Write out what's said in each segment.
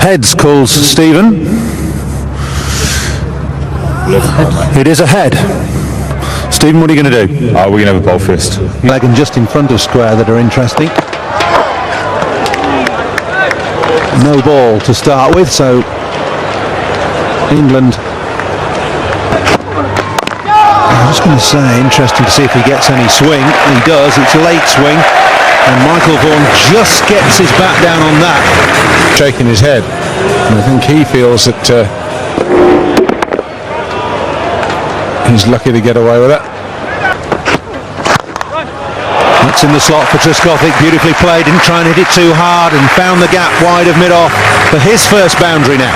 Heads calls Stephen. It is a head. Stephen, what are you going to do? We're going to have a bowl fist. Lagan just in front of square that are interesting. No ball to start with, so England. I was going to say, interesting to see if he gets any swing. He does. It's a late swing, and Michael Vaughan just gets his bat down on that, shaking his head. And I think he feels that he's lucky to get away with it. That's in the slot for Trescothick, beautifully played, didn't try and hit it too hard and found the gap wide of mid-off for his first boundary now.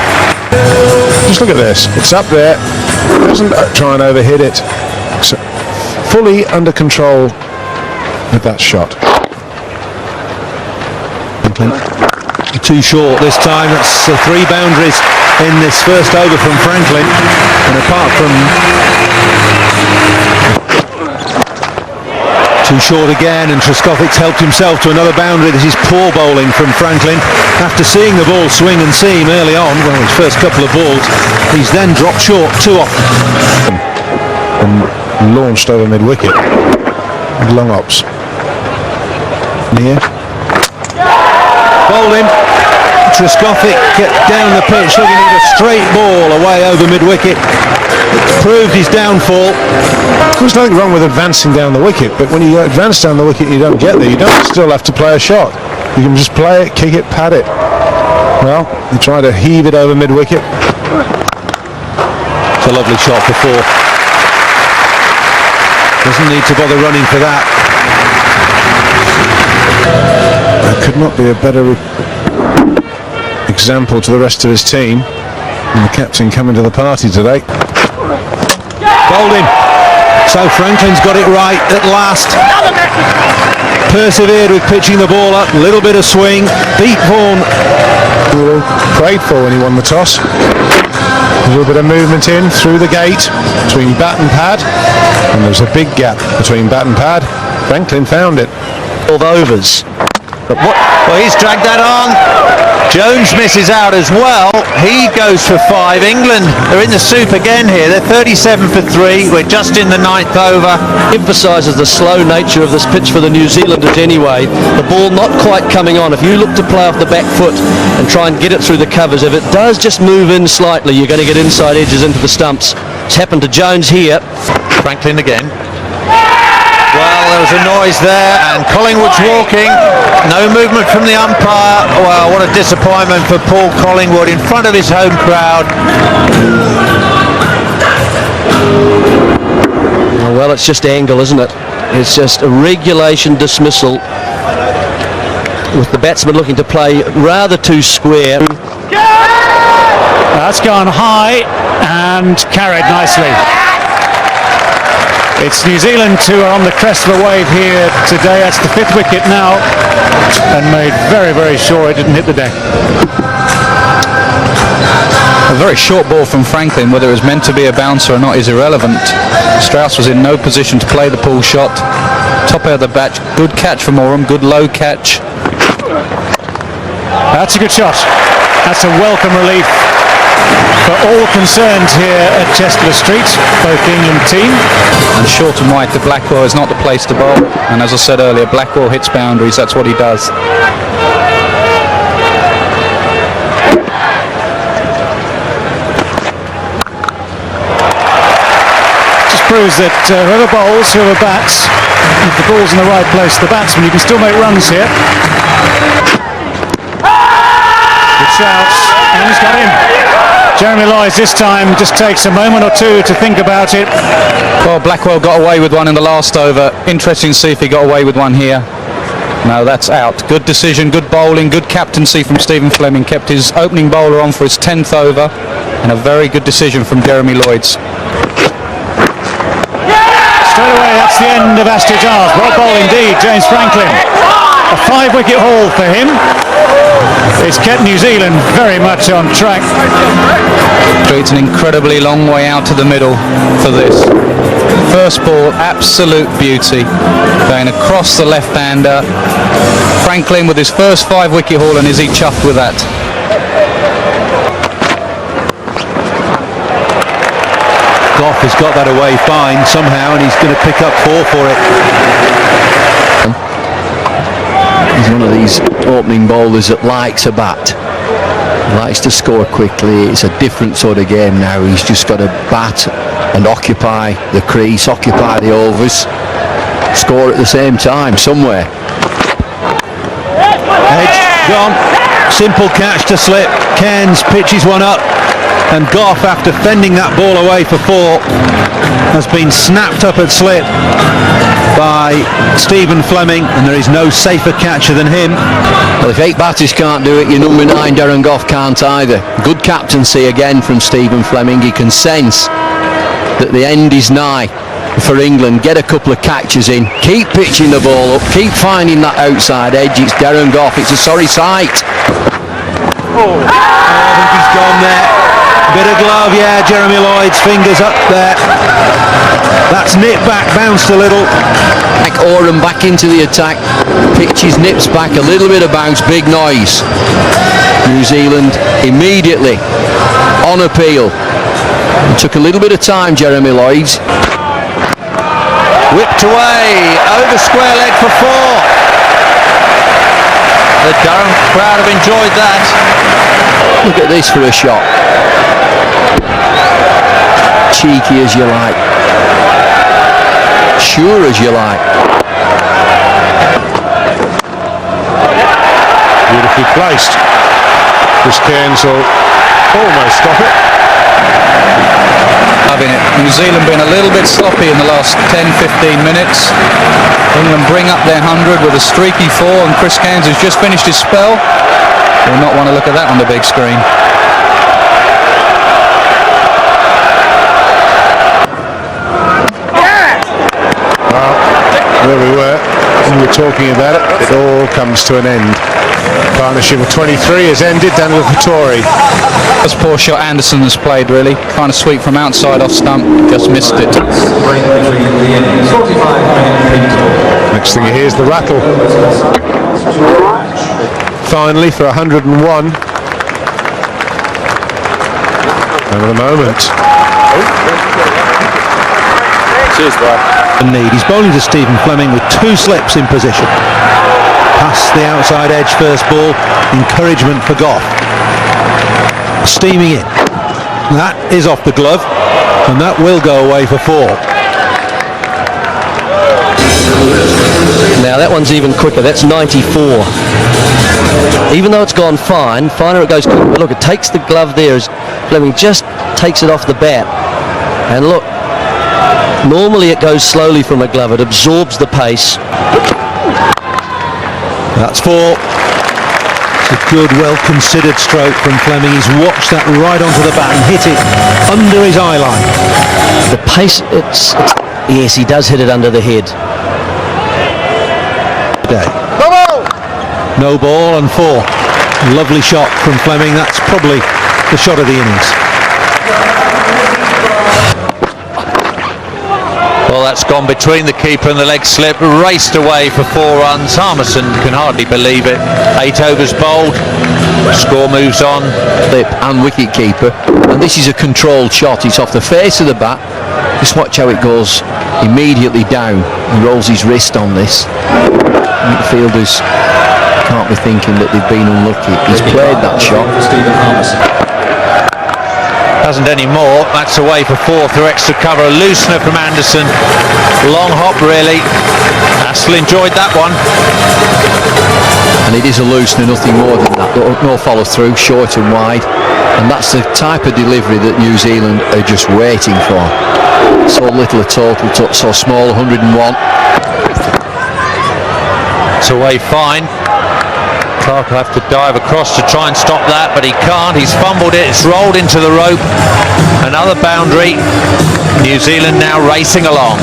Just look at this, it's up there, doesn't try and overhit it, so fully under control with that shot. Too short this time. That's 3 boundaries in this first over from Franklin, and apart from too short again, and Trescothick's helped himself to another boundary. This is poor bowling from Franklin. After seeing the ball swing and seam early on, well, his first couple of balls, he's then dropped short too often. And launched over mid-wicket. Long ops. Near. Bowling. Trescothick down the pitch looking at a straight ball away over mid-wicket. It's proved his downfall. There's nothing wrong with advancing down the wicket, but when you advance down the wicket you don't get there. You don't still have to play a shot. You can just play it, kick it, pad it. Well, you try to heave it over mid-wicket. It's a lovely shot before. Doesn't need to bother running for that. There could not be a better example to the rest of his team, and the captain coming to the party today. Bowling. So Franklin's got it right at last. Persevered with pitching the ball up, a little bit of swing, beat Vaughan. Prayed for when he won the toss. A little bit of movement in through the gate between bat and pad, and there's a big gap between bat and pad. Franklin found it. 12 overs. But well, he's dragged that on. Jones misses out as well. He goes for 5. England are in the soup again here. They're 37 for 3. We're just in the 9th over. Emphasises the slow nature of this pitch for the New Zealanders anyway. The ball not quite coming on. If you look to play off the back foot and try and get it through the covers, if it does just move in slightly, you're going to get inside edges into the stumps. It's happened to Jones here. Franklin again. Well, there was a noise there, and Collingwood's walking. No movement from the umpire. Well, what a disappointment for Paul Collingwood in front of his home crowd. Well, it's just angle, isn't it? It's just a regulation dismissal, with the batsman looking to play rather too square. That's gone high and carried nicely. It's New Zealand who are on the crest of a wave here today. That's the 5th wicket now, and made very, very sure it didn't hit the deck. A very short ball from Franklin. Whether it was meant to be a bouncer or not is irrelevant. Strauss was in no position to play the pull shot. Top out of the bat. Good catch from Oram. Good low catch. That's a good shot. That's a welcome relief for all concerned here at Chester Street, both the England team. And short and wide to Blackwell is not the place to bowl. And as I said earlier, Blackwell hits boundaries. That's what he does. Just proves that whoever bowls, whoever bats, if the ball's in the right place, the batsman, you can still make runs here. Good shouts, and he's got him. Jeremy Lloyd this time just takes a moment or two to think about it. Well, Blackwell got away with one in the last over. Interesting to see if he got away with one here. No, that's out. Good decision, good bowling, good captaincy from Stephen Fleming. Kept his opening bowler on for his 10th over, and a very good decision from Jeremy Lloyd's. Straight away, that's the end of Astor Giles. Well bowled indeed, James Franklin. A 5-wicket haul for him. It's kept New Zealand very much on track. It's an incredibly long way out to the middle for this. First ball, absolute beauty. Going across the left-hander. Franklin with his first 5-wicket haul, and is he chuffed with that? Goff has got that away fine somehow, and he's going to pick up 4 for it. He's one of these opening bowlers that likes a bat. He likes to score quickly. It's a different sort of game now. He's just got to bat and occupy the crease, occupy the overs, score at the same time somewhere. Edge gone. Simple catch to slip. Cairns pitches one up, and Goff, after fending that ball away for 4, has been snapped up at slip by Stephen Fleming, and there is no safer catcher than him. Well, if 8 batters can't do it, your number 9 Darren Goff can't either. Good captaincy again from Stephen Fleming. He can sense that the end is nigh for England. Get a couple of catches in, keep pitching the ball up, keep finding that outside edge. It's Darren Goff. It's a sorry sight. I think he's gone there. Bit of glove, yeah. Jeremy Lloyd's fingers up there. That's nipped back, bounced a little. Back Oram back into the attack. Pitches, nips back, a little bit of bounce, big noise. New Zealand immediately on appeal. It took a little bit of time, Jeremy Lloyd's. Whipped away, over square leg for 4. The Durham crowd have enjoyed that. Look at this for a shot. Cheeky as you like, sure as you like. Beautifully placed. Chris Cairns will almost stop it. Loving it. New Zealand been a little bit sloppy in the last 10-15 minutes. England bring up their 100 with a streaky 4, and Chris Cairns, who's just finished his spell, will not want to look at that on the big screen. There we were talking about it. It all comes to an end. Partnership of 23 has ended. Daniel Vettori. That's a poor shot Anderson has played, really. Trying to sweep from outside off stump, just missed it. Next thing you hear is the rattle. Finally for 101. Over the moment. Cheers, bro. Need. He's bowling to Stephen Fleming with 2 slips in position. Past the outside edge first ball. Encouragement for Goff. Steaming it. That is off the glove, and that will go away for 4. Now that one's even quicker. That's 94. Even though it's gone fine, finer it goes quicker. But look, it takes the glove there as Fleming just takes it off the bat. And look, normally it goes slowly from a glove. It absorbs the pace. That's 4. It's a good, well-considered stroke from Fleming. He's watched that right onto the bat and hit it under his eye line. The pace, yes, he does hit it under the head. No ball and 4. Lovely shot from Fleming. That's probably the shot of the innings. Well, that's gone between the keeper and the leg slip, raced away for 4 runs. Harmison can hardly believe it. 8 overs bowled. Score moves on. Slip and wicket keeper, and this is a controlled shot. It's off the face of the bat. Just watch how it goes immediately down. He rolls his wrist on this. Midfielders can't be thinking that they've been unlucky. He's played that shot. Hasn't any more. That's away for 4 through extra cover. A loosener from Anderson. Long hop, really. Hassel enjoyed that one. And it is a loosener, nothing more than that. No follow through, short and wide. And that's the type of delivery that New Zealand are just waiting for. So little a total, so small, 101. It's away fine. Clark will have to dive across to try and stop that, but he can't. He's fumbled it. It's rolled into the rope. Another boundary. New Zealand now racing along.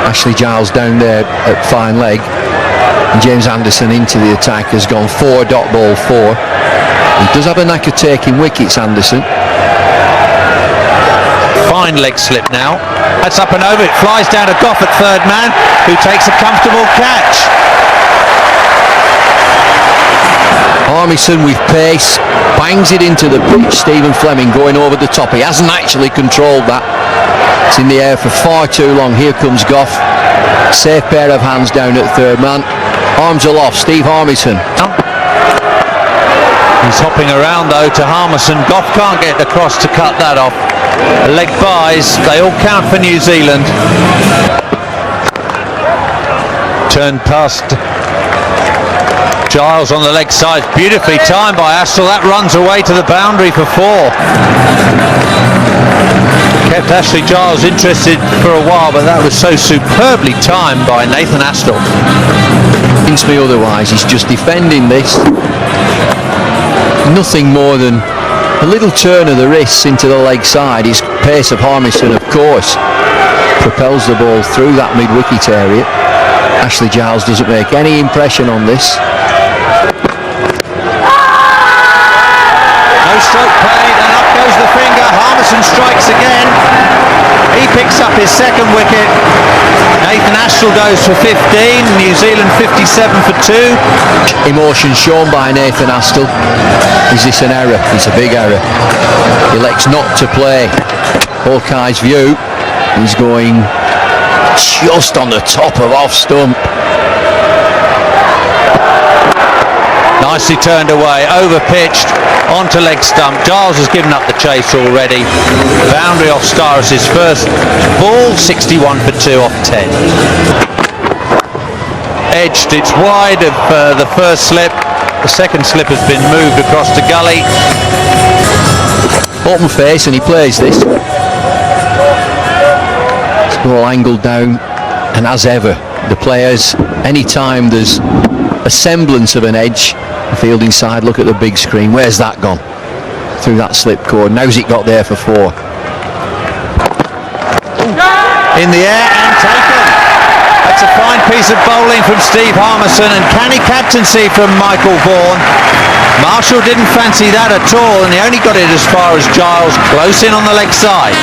Ashley Giles down there at fine leg. And James Anderson into the attack has gone 4 dot ball 4. He does have a knack of taking wickets, Anderson. Fine leg slip now. That's up and over. It flies down to Goff at third man, who takes a comfortable catch. Harmison with pace, bangs it into the pitch. Stephen Fleming going over the top. He hasn't actually controlled that. It's in the air for far too long. Here comes Goff. Safe pair of hands down at third man. Arms aloft, Steve Harmison. He's hopping around though to Harmison. Goff can't get across to cut that off. Leg buys, they all count for New Zealand. Turned past Giles on the leg side. Beautifully timed by Astle. That runs away to the boundary for 4. Kept Ashley Giles interested for a while, but that was so superbly timed by Nathan Astle. Against me otherwise, he's just defending this. Nothing more than a little turn of the wrists into the leg side. His pace of Harmison, of course, propels the ball through that mid-wicket area. Ashley Giles doesn't make any impression on this. No stroke played, and up goes the finger. Harmison strikes again. He picks up his second wicket. Nathan Astle goes for 15. New Zealand 57 for 2. Emotion shown by Nathan Astle. Is this an error? It's a big error. He elects not to play. Hawkeye's view. He's going just on the top of off stump. Nicely turned away, over pitched, onto leg stump. Giles has given up the chase already. Boundary off Styris' first ball, 61 for 2 off 10. Edged, it's wide of the first slip. The second slip has been moved across the gully. Open face, and he plays this. It's all angled down, and as ever, the players, anytime there's a semblance of an edge, the fielding side look at the big screen. Where's that gone? Through that slip cord. Now's it got there for 4? In the air and taken. That's a fine piece of bowling from Steve Harmison, and canny captaincy from Michael Vaughan. Marshall didn't fancy that at all, and he only got it as far as Giles, close in on the leg side.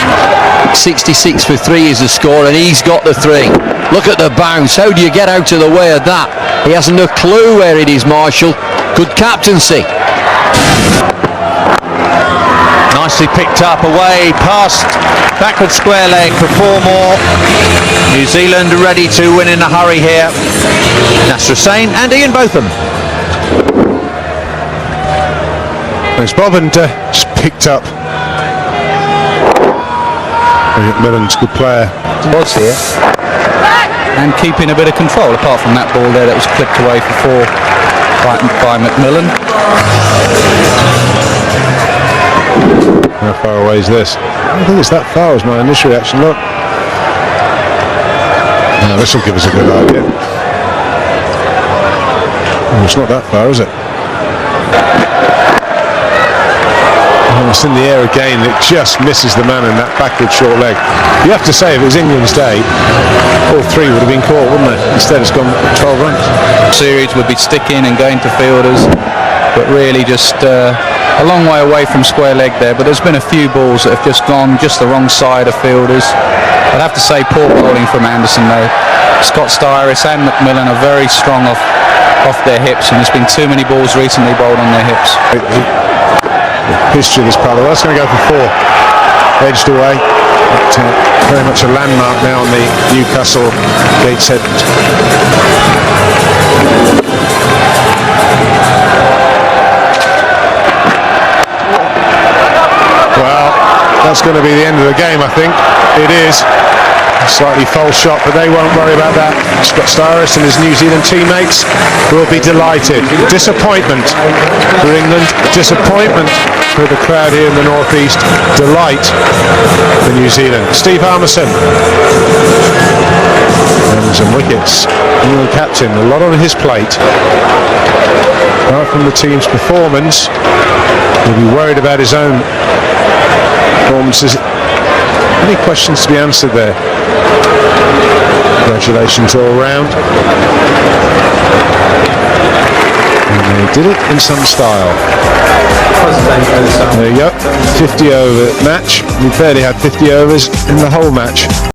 66 for 3 is the score, and he's got the 3. Look at the bounce. How do you get out of the way of that? He hasn't a clue where it is, Marshall. Good captaincy. Nicely picked up, away, past, backward square leg for 4 more. New Zealand ready to win in a hurry here. Nasser Hussain and Ian Botham. Thanks, Bob, and just picked up. McMillan's a good player. Was here. And keeping a bit of control, apart from that ball there that was clipped away for 4 by McMillan. How far away is this? I don't think it's that far, was my initial reaction. Look. No, this will give us a good idea. Oh, it's not that far, is it? Oh, it's in the air again. It just misses the man in that backward short leg. You have to say, if it was England's day, all 3 would have been caught, wouldn't it? Instead, it's gone 12 runs. Series would be sticking and going to fielders, but really just a long way away from square leg there. But there's been a few balls that have just gone just the wrong side of fielders. I'd have to say poor bowling from Anderson though. Scott Styris and McMillan are very strong off their hips, and there's been too many balls recently bowled on their hips. The history of this part, that's going to go for 4. Edged away. But, very much a landmark now on the Newcastle Gateshead. Well, that's going to be the end of the game, I think. It is. A slightly false shot, but they won't worry about that. Scott Styris and his New Zealand teammates will be delighted. Disappointment for England, disappointment for the crowd here in the northeast, delight for New Zealand. Steve Harmison and some wickets. England captain, a lot on his plate. Apart from the team's performance, he'll be worried about his own performances. Any questions to be answered there? Congratulations all round. And they did it in some style. There you go, 50 over match. We barely had 50 overs in the whole match.